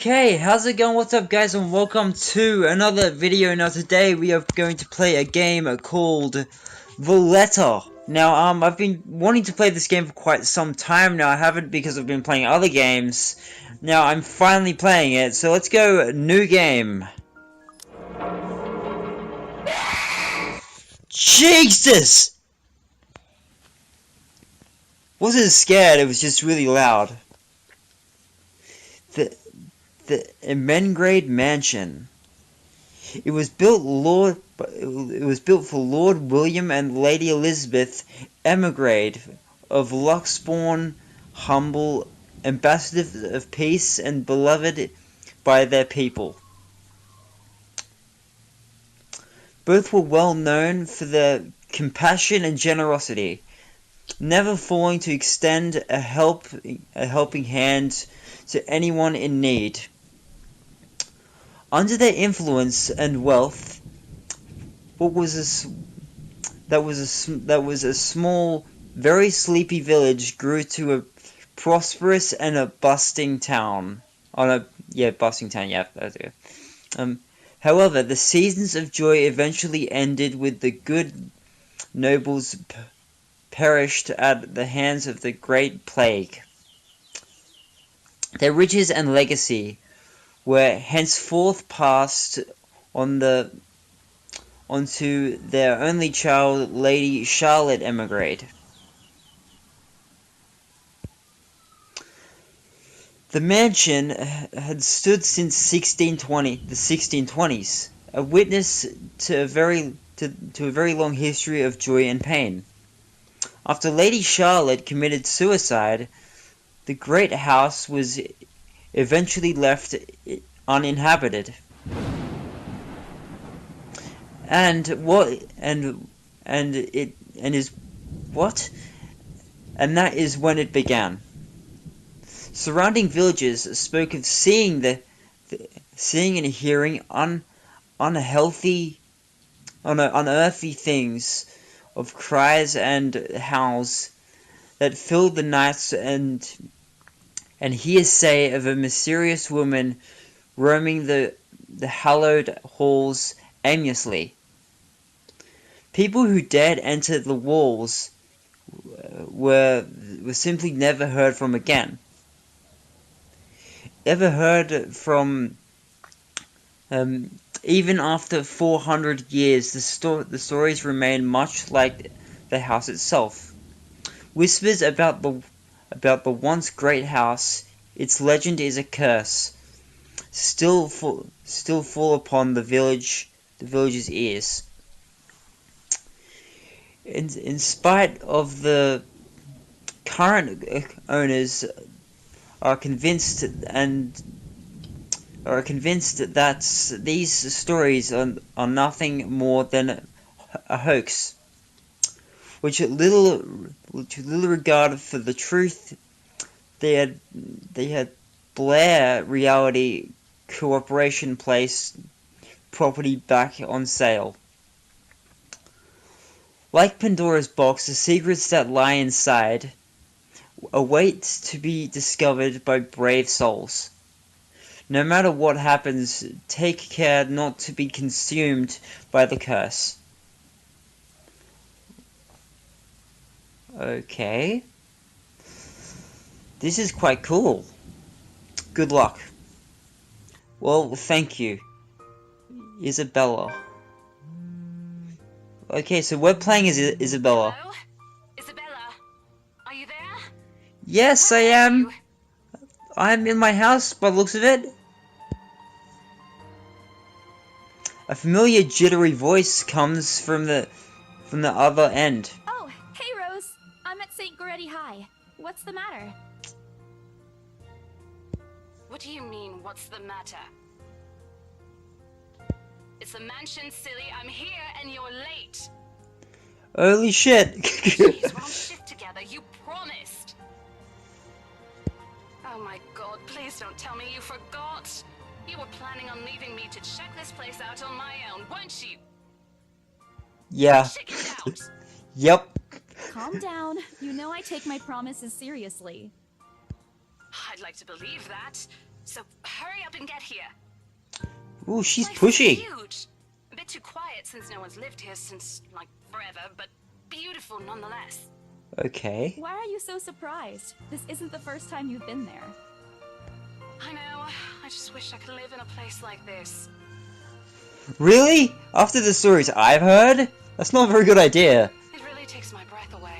Okay, how's it going? What's up, guys, and welcome to another video. Now today we are going to play a game called Valletta. Now I've been wanting to play this game for quite some time now. I haven't because I've been playing other games. Now I'm finally playing it, so let's go new game. Jesus! Wasn't scared, it was just really loud. The Emmengrade Mansion. It was built for Lord William and Lady Elizabeth Emmengrade of Luxbourne, humble ambassadors of peace and beloved by their people. Both were well known for their compassion and generosity, never failing to extend a helping hand to anyone in need. Under their influence and wealth, that was a small, very sleepy village grew to a prosperous and a bustling town. Bustling town. Yeah, that's it. However, the seasons of joy eventually ended with the good nobles perished at the hands of the Great Plague. Their riches and legacy were henceforth passed onto their only child, Lady Charlotte Emmengrade. The mansion had stood since the 1620s, a witness to a very long history of joy and pain. After Lady Charlotte committed suicide, the great house was eventually left uninhabited. And that is when it began. Surrounding villages spoke of seeing and hearing unearthly things, of cries and howls that filled the nights, and hearsay of a mysterious woman roaming the hallowed halls aimlessly. People who dared enter the walls were simply never heard from again. Ever heard from? Even after 400 years, the stories remain much like the house itself. Whispers about the once great house, its legend is a curse, still fall upon the village's ears. In spite of the current owners are convinced that these stories are nothing more than a hoax, which little regard for the truth. They had Blair Reality Corporation place property back on sale. Like Pandora's box, the secrets that lie inside await to be discovered by brave souls. No matter what happens, take care not to be consumed by the curse. Okay. This is quite cool. Good luck. Well, thank you, Isabella. Okay, so we're playing as Isabella. Hello? Isabella, are you there? Yes, I am. I'm in my house by the looks of it. A familiar jittery voice comes from the other end. Oh, hey Rose. I'm at St. Goretti High. What's the matter? What do you mean, what's the matter? It's the mansion, silly. I'm here and you're late. Holy shit. Jeez, we're on shift together. You promised. Oh my god, please don't tell me you forgot. You were planning on leaving me to check this place out on my own, weren't you? Yeah. Check it out. Yep. Calm down. You know I take my promises seriously. I'd like to believe that. So, hurry up and get here. Ooh, she's Life is pushy. huge. A bit too quiet since no one's lived here since, like, forever, but beautiful nonetheless. Okay. Why are you so surprised? This isn't the first time you've been there. I know. I just wish I could live in a place like this. Really? After the stories I've heard? That's not a very good idea. It really takes my breath away.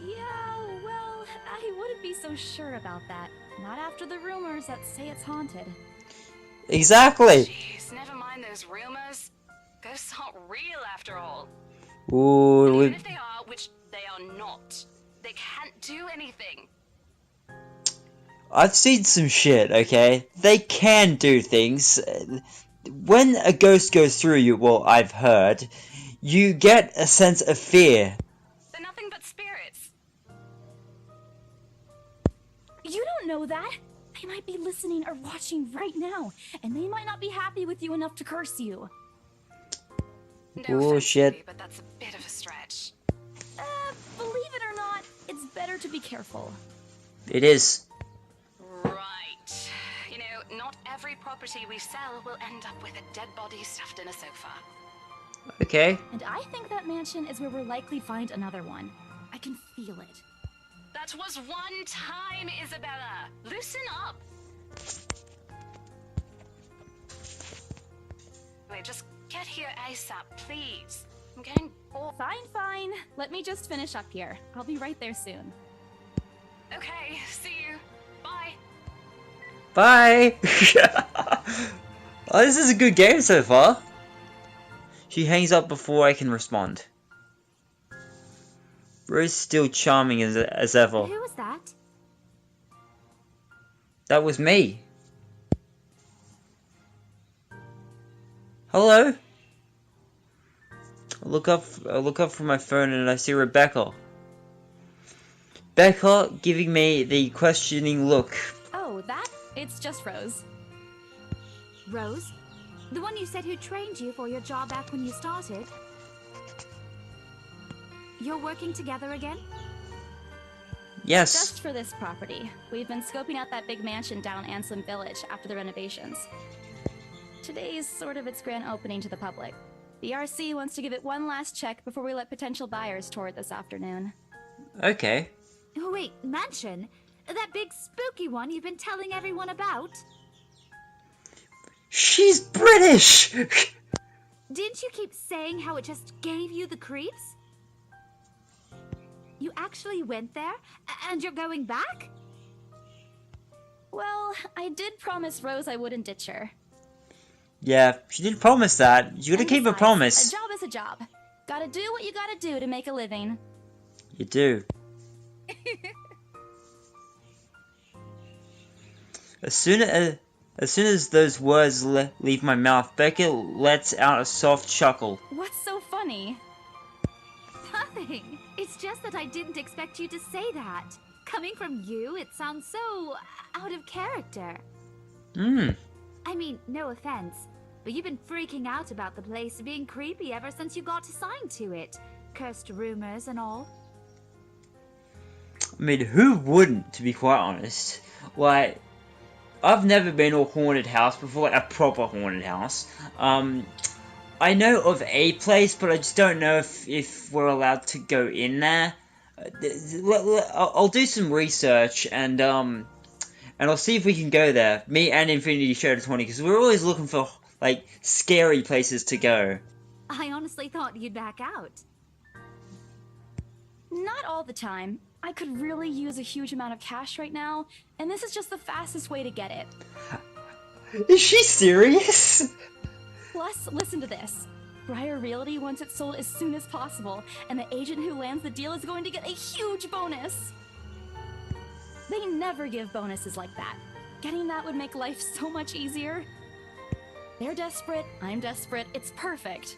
Yeah, well, I wouldn't be so sure about that. Not after the rumors that say it's haunted. Exactly. Jeez, never mind those rumors. Ghosts aren't real after all. Ooh, And even we- if they are, which they are not, they can't do anything. I've seen some shit, okay? They can do things. When a ghost goes through you, well, I've heard, you get a sense of fear. They're nothing but spirits. You don't know that. They might be listening or watching right now, and they might not be happy with you enough to curse you. No Oh, offense, shit. Ruby, but that's a bit of a stretch. Believe it or not, it's better to be careful. It is. Right. You know, not every property we sell will end up with a dead body stuffed in a sofa. Okay. And I think that mansion is where we'll likely find another one. I can feel it. That was one time, Isabella. Loosen up. Wait, just get here ASAP, please. I'm getting bored. Fine. Let me just finish up here. I'll be right there soon. Okay, see you. Bye. Bye! Oh, this is a good game so far. She hangs up before I can respond. Rose still charming as ever. Who was that? That was me. Hello? I look up from my phone and I see Rebecca. Becca giving me the questioning look. Oh, that? It's just Rose. Rose? The one you said who trained you for your job back when you started? You're working together again? Yes. Just for this property. We've been scoping out that big mansion down Ansem Village after the renovations. Today's sort of its grand opening to the public. The RC wants to give it one last check before we let potential buyers tour it this afternoon. Okay. Oh, wait, mansion? That big spooky one you've been telling everyone about? She's British! Didn't you keep saying how it just gave you the creeps? You actually went there? And you're going back? Well, I did promise Rose I wouldn't ditch her. Yeah, she did promise that. You gotta And keep a besides, promise. A job is a job. Gotta do what you gotta do to make a living. You do. As soon as those words leave my mouth, Becca lets out a soft chuckle. What's so funny? Nothing. It's just that I didn't expect you to say that. Coming from you, it sounds so out of character. I mean, no offense, but you've been freaking out about the place being creepy ever since you got assigned to it. Cursed rumors and all. I mean, who wouldn't, to be quite honest? Like, I've never been to a haunted house before, like a proper haunted house. I know of a place, but I just don't know if we're allowed to go in there. I'll do some research and I'll see if we can go there. Me and Infinity share 20, because we're always looking for like scary places to go. I honestly thought you'd back out. Not all the time. I could really use a huge amount of cash right now, and this is just the fastest way to get it. Is she serious? Plus, listen to this. Briar Realty wants it sold as soon as possible, and the agent who lands the deal is going to get a huge bonus. They never give bonuses like that. Getting that would make life so much easier. They're desperate, I'm desperate, it's perfect.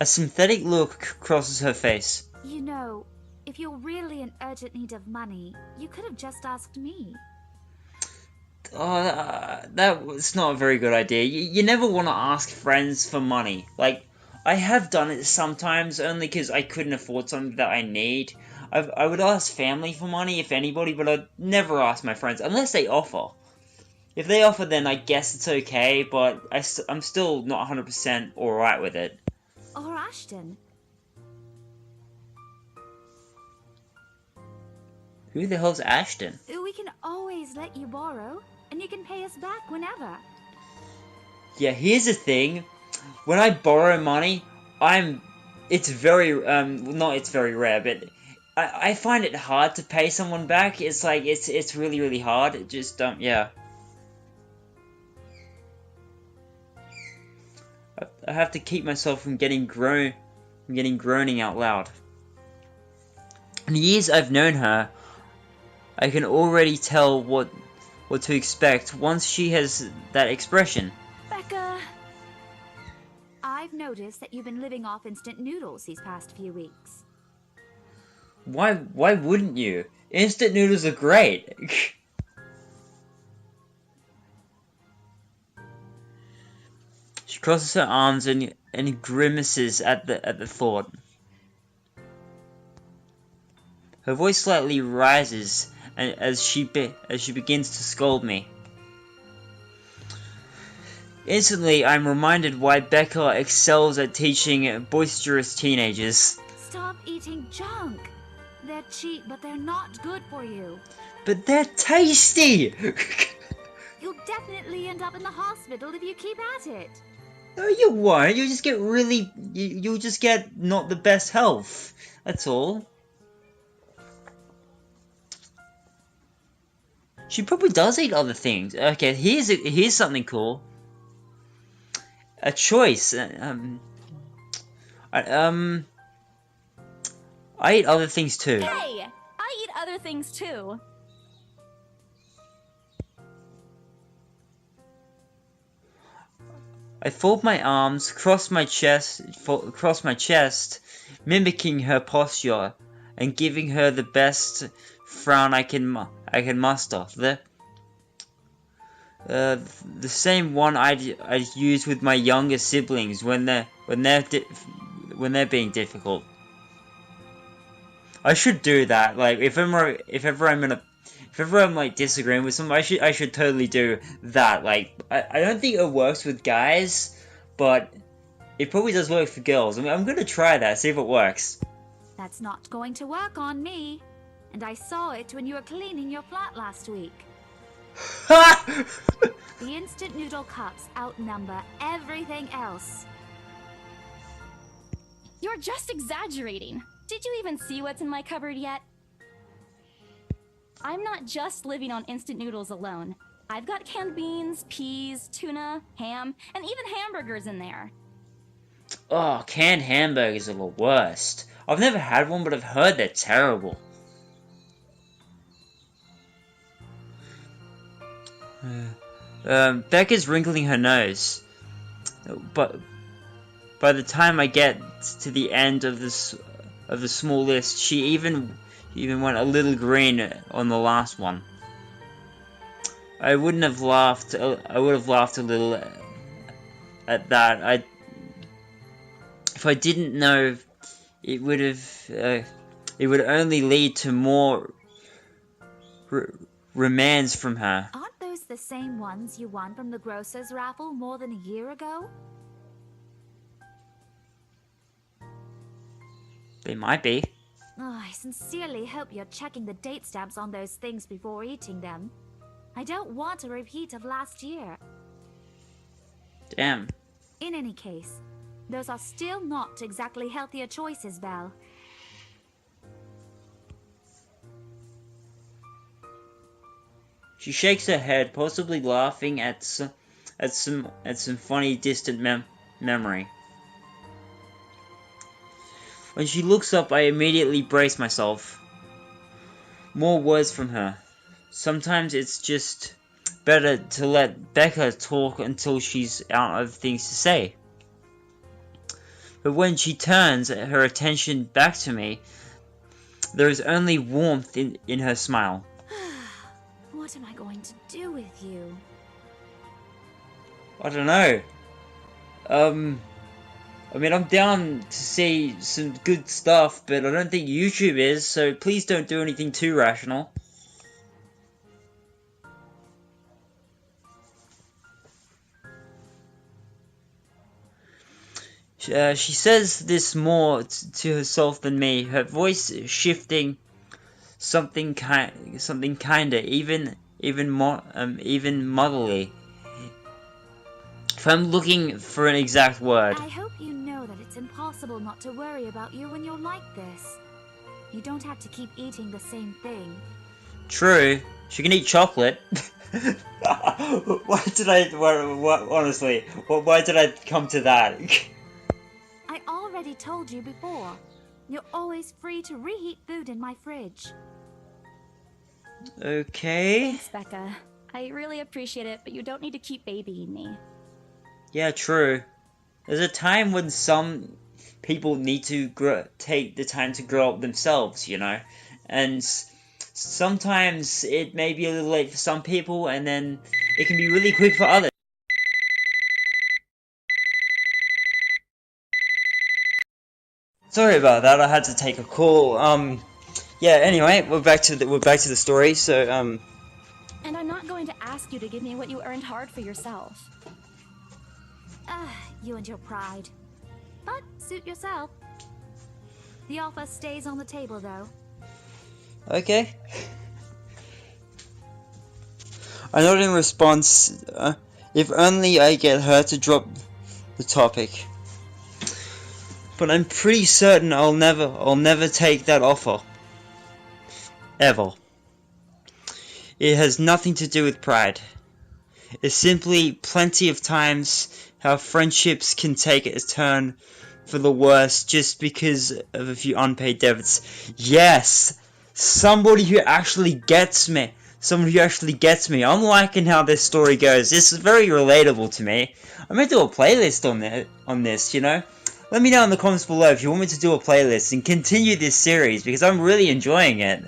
A synthetic look crosses her face. You know, if you're really in urgent need of money, you could have just asked me. Oh, that was not a very good idea. You never want to ask friends for money. Like, I have done it sometimes, only because I couldn't afford something that I need. I would ask family for money, if anybody, but I'd never ask my friends, unless they offer. If they offer, then I guess it's okay, but I'm still not 100% alright with it. Or Ashton. Who the hell's Ashton? We can always let you borrow, and you can pay us back whenever. Yeah, here's the thing. When I borrow money, it's very, it's very rare, but I find it hard to pay someone back. It's like, it's really, really hard. It just, yeah. I have to keep myself from getting groaning out loud. In the years I've known her, I can already tell what to expect once she has that expression. Becca! I've noticed that you've been living off instant noodles these past few weeks. Why wouldn't you? Instant noodles are great. She crosses her arms and grimaces at the thought. Her voice slightly rises as she begins to scold me. Instantly, I'm reminded why Becca excels at teaching boisterous teenagers. Stop eating junk. They're cheap, but they're not good for you. But they're tasty! You'll definitely end up in the hospital if you keep at it. No, you won't. You'll just get you'll just get not the best health. That's all. She probably does eat other things. Okay, here's something cool. A choice. I eat other things too. Hey! I eat other things too. I fold my arms, cross my chest, mimicking her posture and giving her the best frown I can muster. The same one I'd use with my younger siblings when they're being difficult. I should do that. Like if ever I'm like disagreeing with someone, I should totally do that. Like I don't think it works with guys, but it probably does work for girls. I mean, I'm gonna try that, see if it works. That's not going to work on me. And I saw it when you were cleaning your flat last week. The instant noodle cups outnumber everything else. You're just exaggerating. Did you even see what's in my cupboard yet? I'm not just living on instant noodles alone. I've got canned beans, peas, tuna, ham, and even hamburgers in there. Oh, canned hamburgers are the worst. I've never had one, but I've heard they're terrible. Becca's wrinkling her nose, but by the time I get to the end of the small list, she even went a little green on the last one. I would have laughed a little at that. If I didn't know, it would only lead to more remands from her. Aren't those the same ones you won from the grocer's raffle more than a year ago? They might be. Oh, I sincerely hope you're checking the date stamps on those things before eating them. I don't want a repeat of last year. Damn. In any case, those are still not exactly healthier choices, Belle. She shakes her head, possibly laughing at some funny distant memory. When she looks up, I immediately brace myself. More words from her. Sometimes it's just better to let Becca talk until she's out of things to say. But when she turns her attention back to me, there is only warmth in her smile. What am I going to do with you? I don't know. I mean, I'm down to see some good stuff, but I don't think YouTube is, so please don't do anything too rational. She says this more to herself than me, her voice shifting something kinda, even motherly. If I'm looking for an exact word. I hope you know that it's impossible not to worry about you when you're like this. You don't have to keep eating the same thing. True. She can eat chocolate. Honestly, why did I come to that? I already told you before. You're always free to reheat food in my fridge. Okay. Thanks, Becca. I really appreciate it, but you don't need to keep babying me. Yeah, true. There's a time when some people need to take the time to grow up themselves, you know? And sometimes it may be a little late for some people, and then it can be really quick for others. Sorry about that, I had to take a call. Yeah, anyway, we're back to the story, so, And I'm not going to ask you to give me what you earned hard for yourself. You and your pride. But suit yourself. The offer stays on the table, though. Okay. I note in response, if only I get her to drop the topic. But I'm pretty certain I'll never take that offer. Ever. It has nothing to do with pride. It's simply plenty of times how friendships can take a turn for the worse just because of a few unpaid debits. Yes! Somebody who actually gets me. Someone who actually gets me. I'm liking how this story goes. This is very relatable to me. I may do a playlist on this, you know? Let me know in the comments below if you want me to do a playlist and continue this series, because I'm really enjoying it.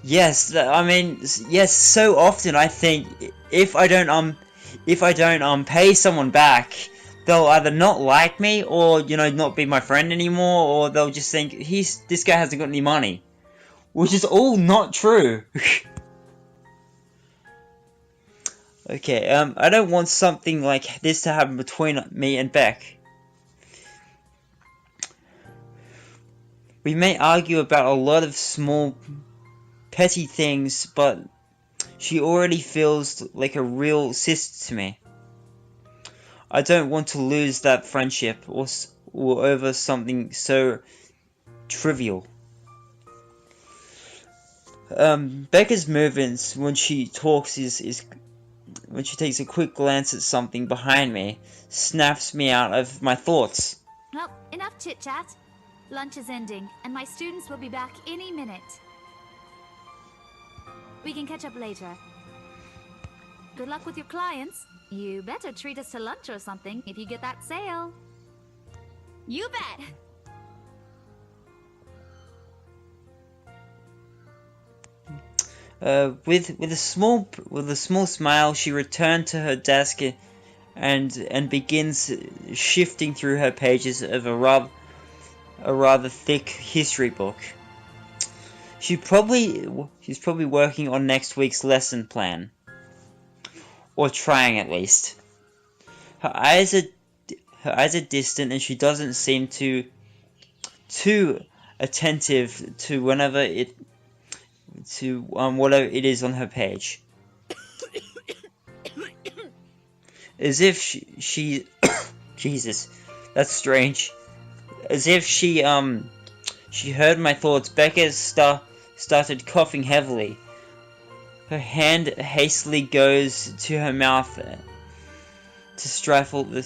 Yes, I mean, yes, so often I think if I don't pay someone back, they'll either not like me or, you know, not be my friend anymore, or they'll just think this guy hasn't got any money. Which is all not true. Okay, I don't want something like this to happen between me and Beck. We may argue about a lot of small, petty things, but she already feels like a real sister to me. I don't want to lose that friendship or over something so trivial. Becca's movements when she talks is when she takes a quick glance at something behind me, snaps me out of my thoughts. Well, enough chit-chat. Lunch is ending, and my students will be back any minute. We can catch up later. Good luck with your clients. You better treat us to lunch or something if you get that sale. You bet! With a small smile, she returned to her desk and begins shifting through her pages of a rather thick history book. She's probably working on next week's lesson plan, or trying at least. Her eyes are distant, and she doesn't seem too attentive to whatever it is on her page. As if she Jesus, that's strange. As if she heard my thoughts, Becca started coughing heavily. Her hand hastily goes to her mouth to stifle the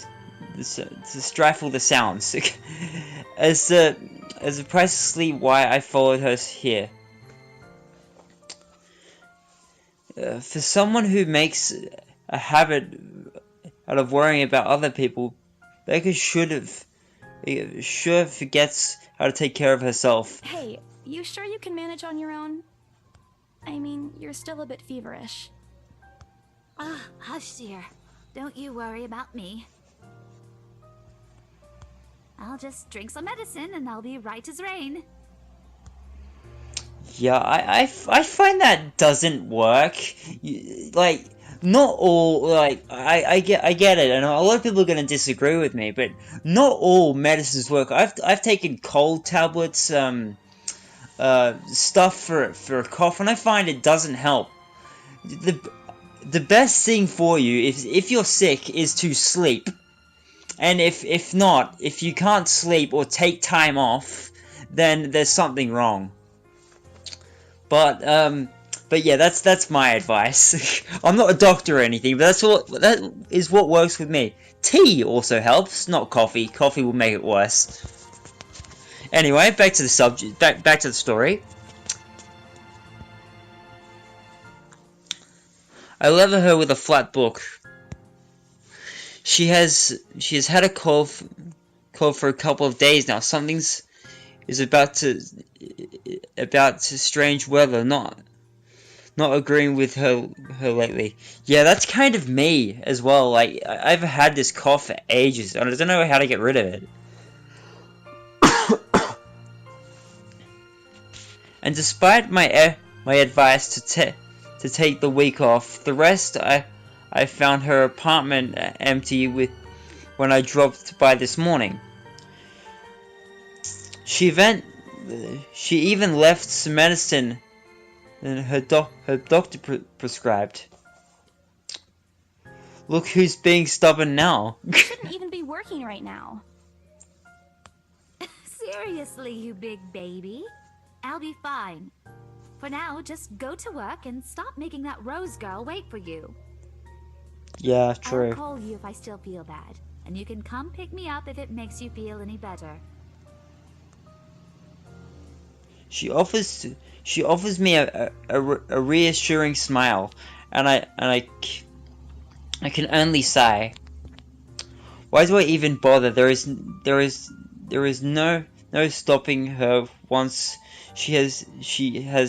sounds. as precisely why I followed her here. For someone who makes a habit out of worrying about other people, Becca sure forgets how to take care of herself. Hey, you sure you can manage on your own? I mean, you're still a bit feverish. Hush, dear. Don't you worry about me. I'll just drink some medicine and I'll be right as rain. Yeah, I find that doesn't work. Like, not all, like, I get it, and a lot of people are going to disagree with me, but not all medicines work. I've taken cold tablets, stuff for a cough, and I find it doesn't help. The best thing for you, if you're sick, is to sleep. And if not, if you can't sleep or take time off, then there's something wrong. But yeah, that's my advice. I'm not a doctor or anything, but that is what works with me. Tea also helps, not coffee. Coffee will make it worse. Anyway, back to the subject. Back to the story. I lever her with a flat book. She has had a cold for a couple of days now. Something's about to strange weather. Not agreeing with her lately. Yeah, that's kind of me as well. Like, I've had this cough for ages, and I don't know how to get rid of it. And despite my advice to take the week off, the rest I found her apartment empty when I dropped by this morning. She even left some medicine that her doctor prescribed. Look who's being stubborn now. You shouldn't even be working right now. Seriously, you big baby. I'll be fine. For now, just go to work and stop making that Rose girl wait for you. Yeah, true. I'll call you if I still feel bad, and you can come pick me up if it makes you feel any better. She offers me a reassuring smile, and I can only sigh. Why do I even bother? There is no stopping her once she is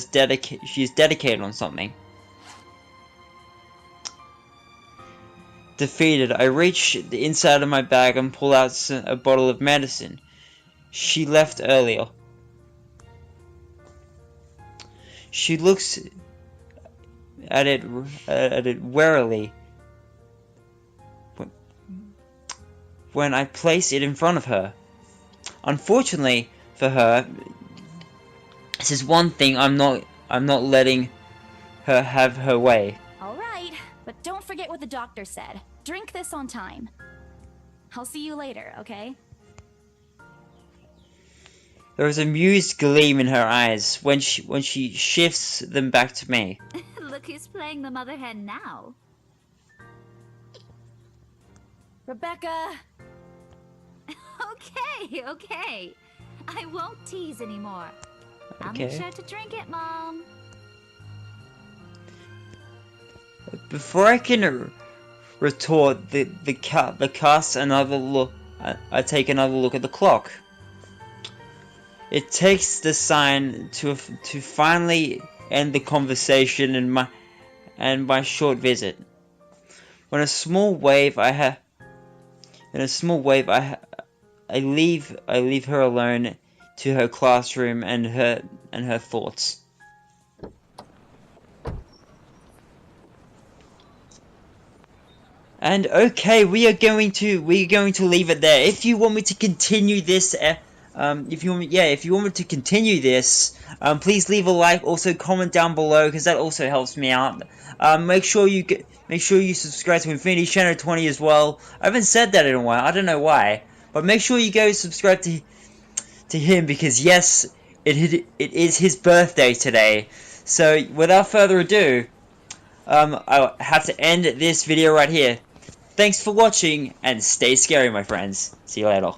dedicated on something. Defeated, I reach the inside of my bag and pull out a bottle of medicine she left earlier. She looks at it warily when I place it in front of her. Unfortunately for her, this is one thing I'm not letting her have her way. All right, but don't forget what the doctor said. Drink this on time. I'll see you later, okay? There is a amused gleam in her eyes when she shifts them back to me. Look who's playing the mother hen now. Rebecca! Okay. I won't tease anymore. Okay. I'll make sure to drink it, Mom. Before I can retort, the cast another look. I take another look at the clock. It takes the sign to finally end the conversation and my short visit. When a small wave I leave her alone to her classroom and her thoughts. And okay, we are going to leave it there. If you want me to continue this, if you want me to continue this, please leave a like. Also, comment down below because that also helps me out. Make sure you subscribe to Infinaty Channel 20 as well. I haven't said that in a while. I don't know why, but make sure you go subscribe to him because yes, it is his birthday today. So without further ado, I have to end this video right here. Thanks for watching and stay scary, my friends. See you later.